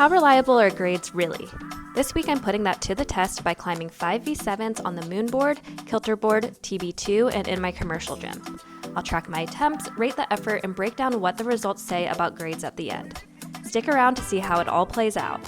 How reliable are grades really? This week I'm putting that to the test by climbing 5 V7s on the Moon Board, Kilter Board, TB2, and in my commercial gym. I'll track my attempts, rate the effort, and break down what the results say about grades at the end. Stick around to see how it all plays out.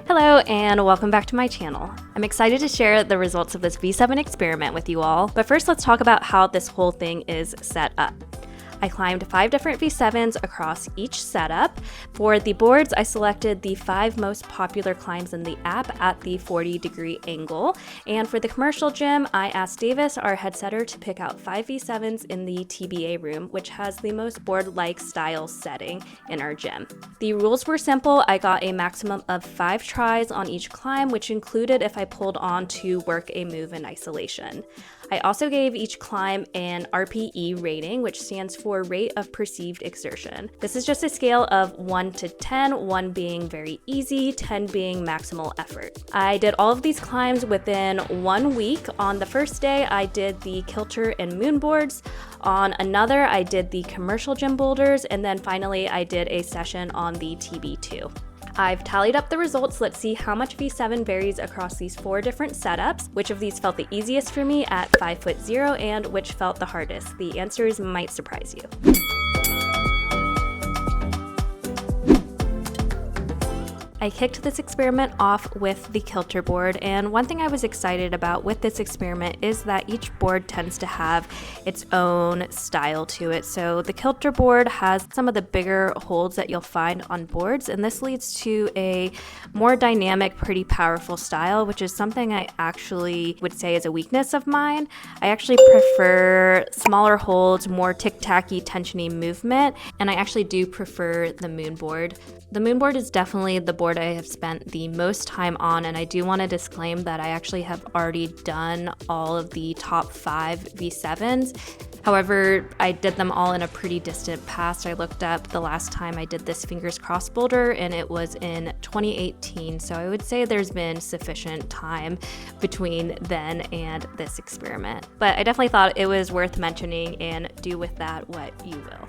Hello and welcome back to my channel. I'm excited to share the results of this V7 experiment with you all, but first let's talk about how this whole thing is set up. I climbed 5 different V7s across each setup. For the boards, I selected the 5 most popular climbs in the app at the 40-degree angle. And for the commercial gym, I asked Davis, our head setter, to pick out 5 V7s in the TBA room, which has the most board-like style setting in our gym. The rules were simple. I got a maximum of 5 tries on each climb, which included if I pulled on to work a move in isolation. I also gave each climb an RPE rating, which stands for rate of perceived exertion. This is just a scale of 1 to 10, 1 being very easy, 10 being maximal effort. I did all of these climbs within 1 week. On the first day, I did the Kilter and Moon boards. On another, I did the commercial gym boulders, and then finally, I did a session on the TB2. I've tallied up the results. Let's see how much V7 varies across these 4 different setups, which of these felt the easiest for me at 5'0", and which felt the hardest. The answers might surprise you. I kicked this experiment off with the Kilter board, and one thing I was excited about with this experiment is that each board tends to have its own style to it. So the Kilter board has some of the bigger holds that you'll find on boards, and this leads to a more dynamic, pretty powerful style, which is something I actually would say is a weakness of mine. I actually prefer smaller holds, more tic-tacky, tensiony movement, and I actually do prefer the Moon board. The Moon board is definitely the board I have spent the most time on, and I do want to disclaim that I actually have already done all of the top 5 V7s. However, I did them all in a pretty distant past. I looked up the last time I did this fingers crossed boulder, and it was in 2018, so I would say there's been sufficient time between then and this experiment. But I definitely thought it was worth mentioning, and do with that what you will.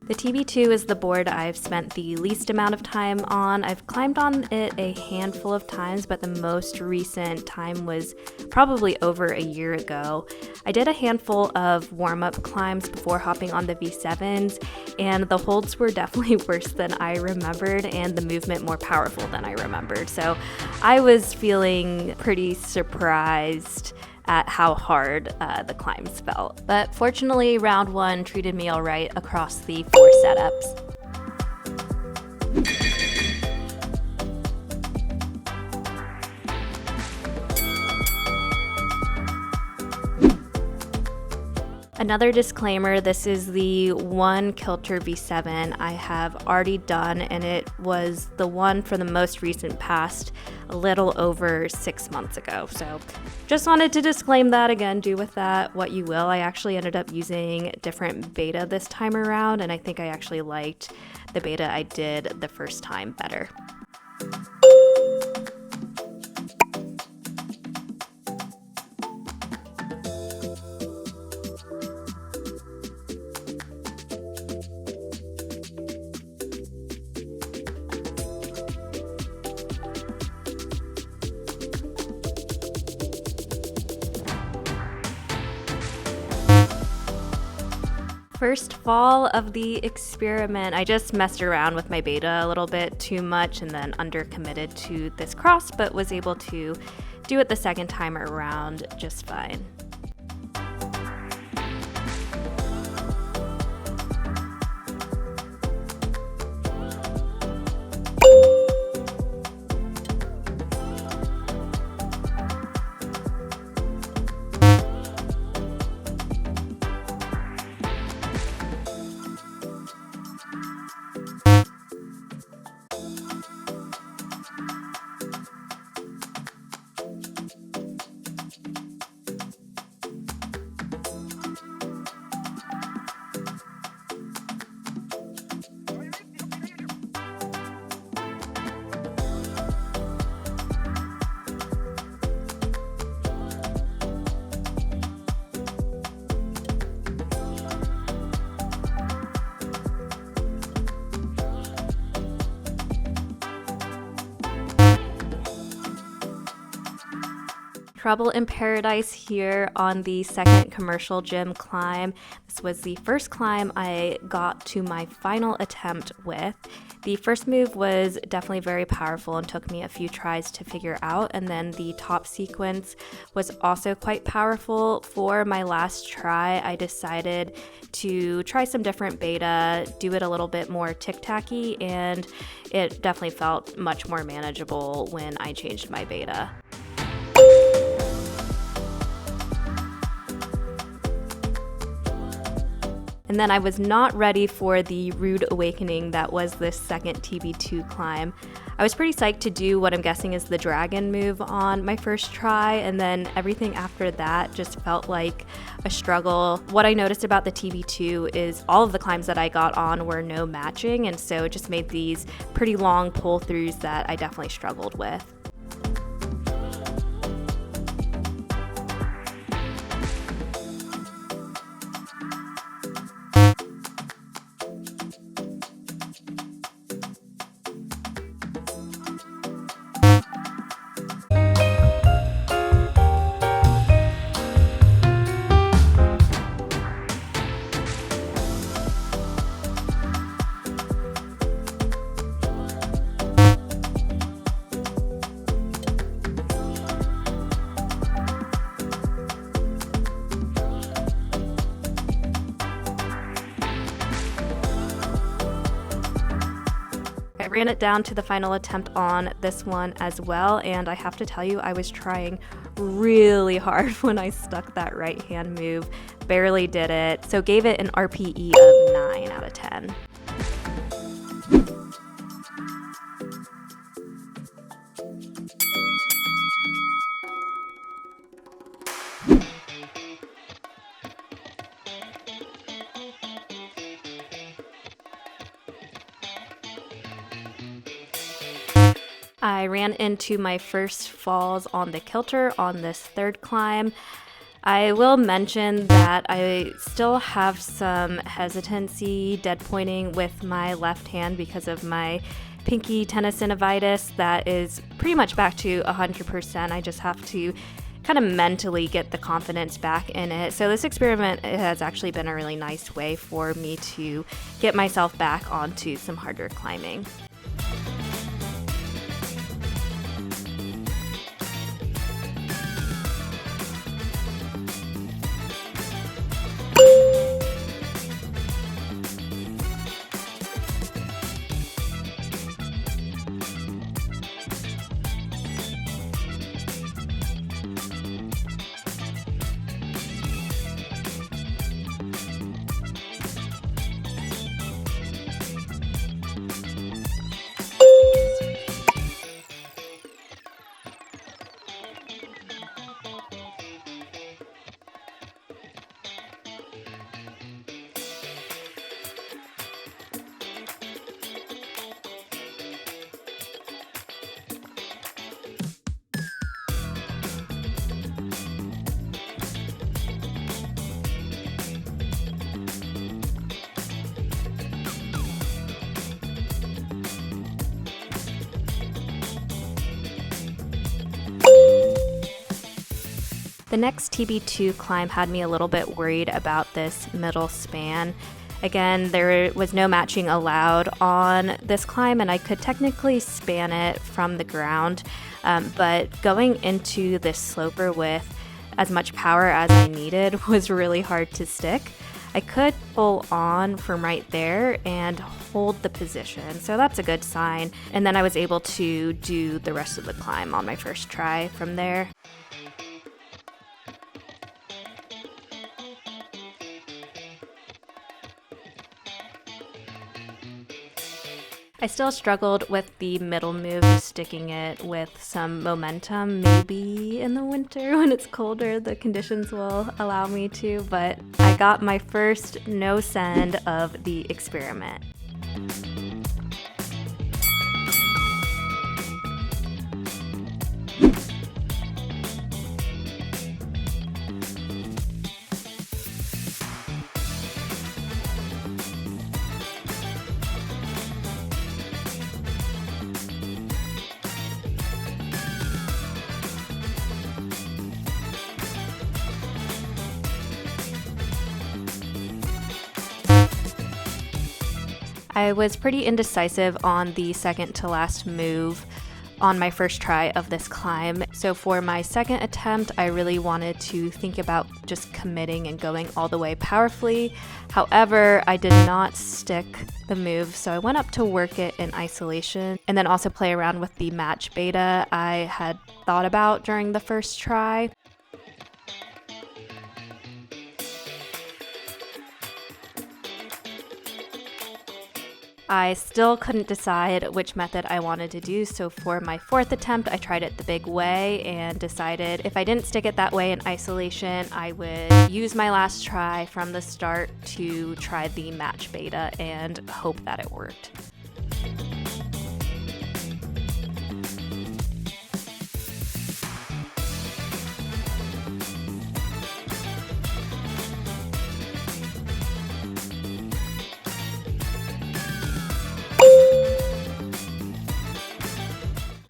The TB2 is the board I've spent the least amount of time on. I've climbed on it a handful of times, but the most recent time was probably over a year ago. I did a handful of warm-up climbs before hopping on the V7s, and the holds were definitely worse than I remembered, and the movement more powerful than I remembered. So I was feeling pretty surprised at how hard the climbs felt. But fortunately, round 1 treated me all right across the 4 setups. Another disclaimer, this is the one Kilter V7 I have already done, and it was the one for the most recent past, a little over 6 months ago. So just wanted to disclaim that. Again, do with that what you will. I actually ended up using different beta this time around, and I think I actually liked the beta I did the first time better. First fall of the experiment, I just messed around with my beta a little bit too much and then undercommitted to this cross, but was able to do it the second time around just fine. Trouble in Paradise here on the second commercial gym climb. This was the first climb I got to my final attempt with. The first move was definitely very powerful and took me a few tries to figure out, and then the top sequence was also quite powerful. For my last try, I decided to try some different beta, do it a little bit more tic-tacky, and it definitely felt much more manageable when I changed my beta. And then I was not ready for the rude awakening that was this second TB2 climb. I was pretty psyched to do what I'm guessing is the dragon move on my first try, and then everything after that just felt like a struggle. What I noticed about the TB2 is all of the climbs that I got on were no matching, and so it just made these pretty long pull-throughs that I definitely struggled with. I ran it down to the final attempt on this one as well, and I have to tell you, I was trying really hard when I stuck that right hand move. Barely did it, so gave it an RPE of 9 out of 10. I ran into my first falls on the kilter on this third climb. I will mention that I still have some hesitancy dead pointing with my left hand because of my pinky tendinopathitis that is pretty much back to 100%. I just have to kind of mentally get the confidence back in it. So this experiment has actually been a really nice way for me to get myself back onto some harder climbing. The next TB2 climb had me a little bit worried about this middle span. Again, there was no matching allowed on this climb, and I could technically span it from the ground, but going into this sloper with as much power as I needed was really hard to stick. I could pull on from right there and hold the position, so that's a good sign. And then I was able to do the rest of the climb on my first try from there. I still struggled with the middle move, sticking it with some momentum. Maybe in the winter when it's colder, the conditions will allow me to, but I got my first no send of the experiment. I was pretty indecisive on the second to last move on my first try of this climb. So for my second attempt, I really wanted to think about just committing and going all the way powerfully. However, I did not stick the move, so I went up to work it in isolation and then also play around with the match beta I had thought about during the first try. I still couldn't decide which method I wanted to do, so for my fourth attempt, I tried it the big way and decided if I didn't stick it that way in isolation, I would use my last try from the start to try the match beta and hope that it worked.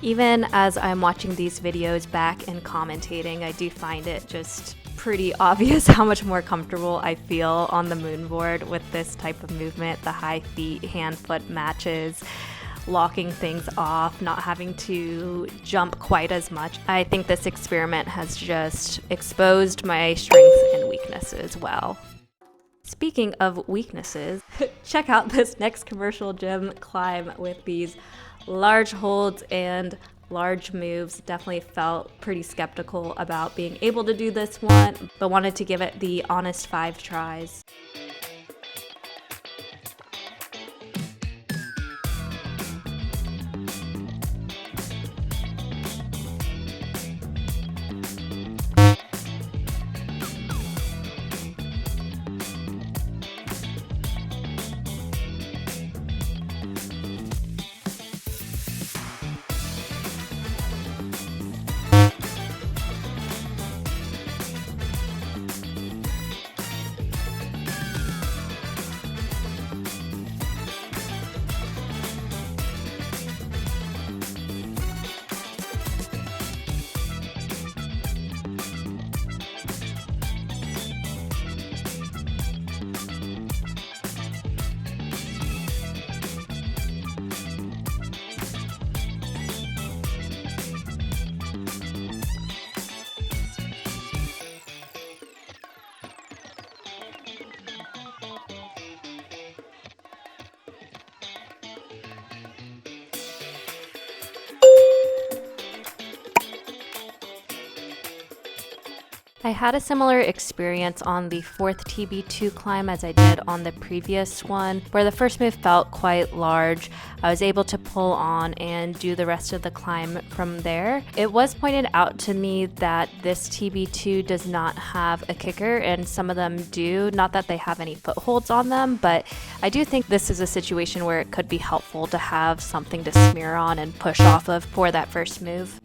Even as I'm watching these videos back and commentating, I do find it just pretty obvious how much more comfortable I feel on the moonboard with this type of movement, the high feet, hand-foot matches, locking things off, not having to jump quite as much. I think this experiment has just exposed my strengths and weaknesses well. Speaking of weaknesses, check out this next commercial gym climb with these large holds and large moves. Definitely felt pretty skeptical about being able to do this one, but wanted to give it the honest 5 tries. I had a similar experience on the fourth TB2 climb as I did on the previous one, where the first move felt quite large. I was able to pull on and do the rest of the climb from there. It was pointed out to me that this TB2 does not have a kicker, and some of them do. Not that they have any footholds on them, but I do think this is a situation where it could be helpful to have something to smear on and push off of for that first move.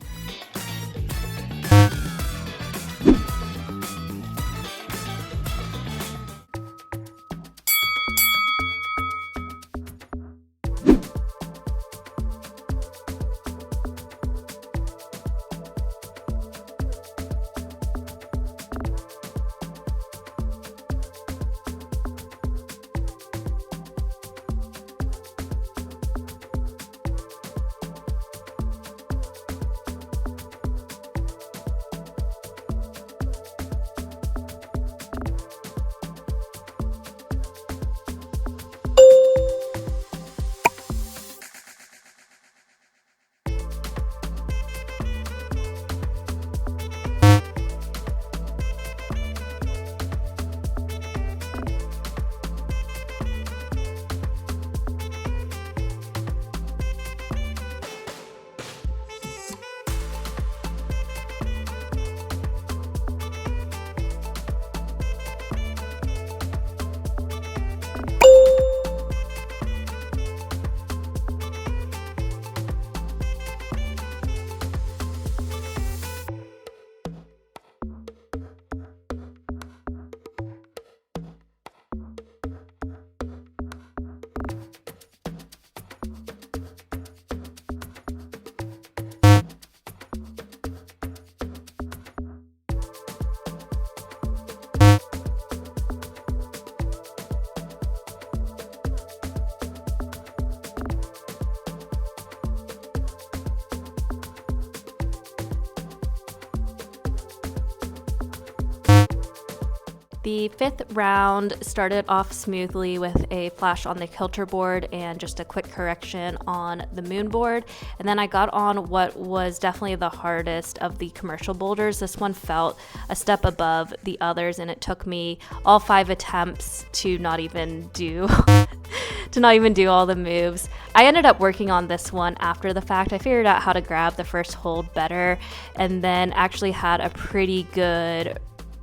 The fifth round started off smoothly with a flash on the Kilter Board and just a quick correction on the moon board. And then I got on what was definitely the hardest of the commercial boulders. This one felt a step above the others, and it took me all 5 attempts to not even do all the moves. I ended up working on this one after the fact. I figured out how to grab the first hold better and then actually had a pretty good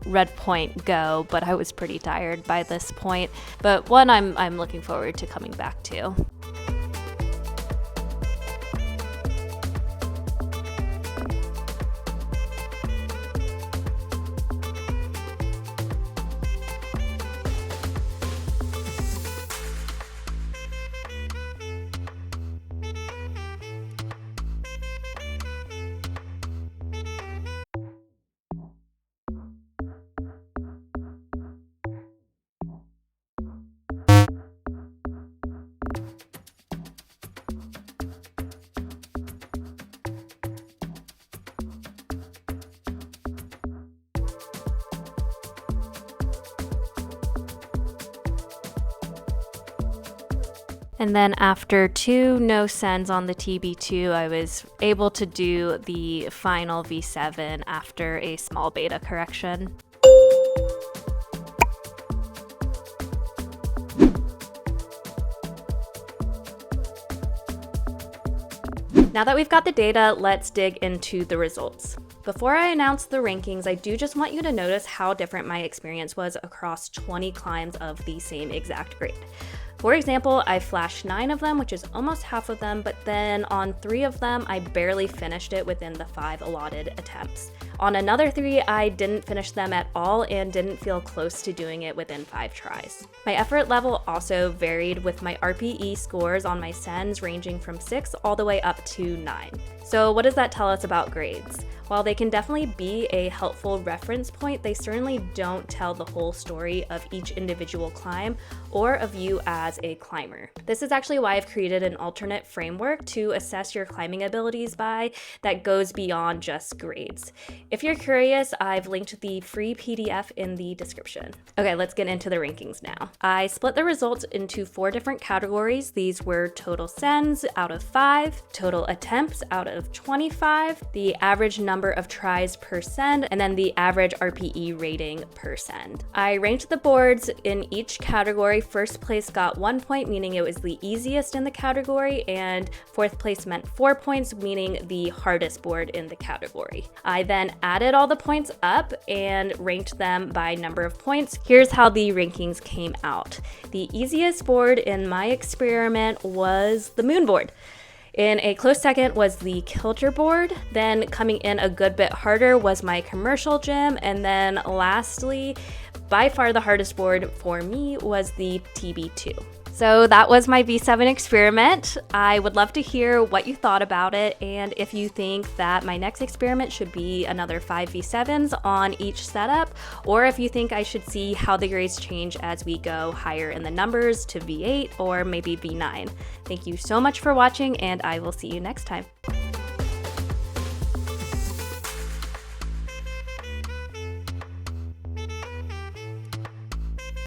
red point go, but I was pretty tired by this point. But one I'm looking forward to coming back to. And then after 2 no sends on the TB2, I was able to do the final V7 after a small beta correction. Now that we've got the data, let's dig into the results. Before I announce the rankings, I do just want you to notice how different my experience was across 20 climbs of the same exact grade. For example, I flashed 9 of them, which is almost half of them, but then on 3 of them, I barely finished it within the 5 allotted attempts. On another 3, I didn't finish them at all and didn't feel close to doing it within 5 tries. My effort level also varied, with my RPE scores on my sends ranging from 6 all the way up to 9. So what does that tell us about grades? While they can definitely be a helpful reference point, they certainly don't tell the whole story of each individual climb or of you as a climber. This is actually why I've created an alternate framework to assess your climbing abilities by that goes beyond just grades. If you're curious, I've linked the free PDF in the description. Okay, let's get into the rankings now. I split the results into 4 different categories. These were total sends out of 5, total attempts out of 25, the average number of tries per send, and then the average RPE rating per send. I ranked the boards in each category. First place got 1 point, meaning it was the easiest in the category, and 4th place meant 4 points, meaning the hardest board in the category. I then added all the points up and ranked them by number of points. Here's how the rankings came out. The easiest board in my experiment was the moon board. In a close second was the Kilter Board, then coming in a good bit harder was my commercial gym, and then lastly, by far the hardest board for me was the TB2. So that was my V7 experiment. I would love to hear what you thought about it, and if you think that my next experiment should be another 5 V7s on each setup, or if you think I should see how the grades change as we go higher in the numbers to V8 or maybe V9. Thank you so much for watching, and I will see you next time.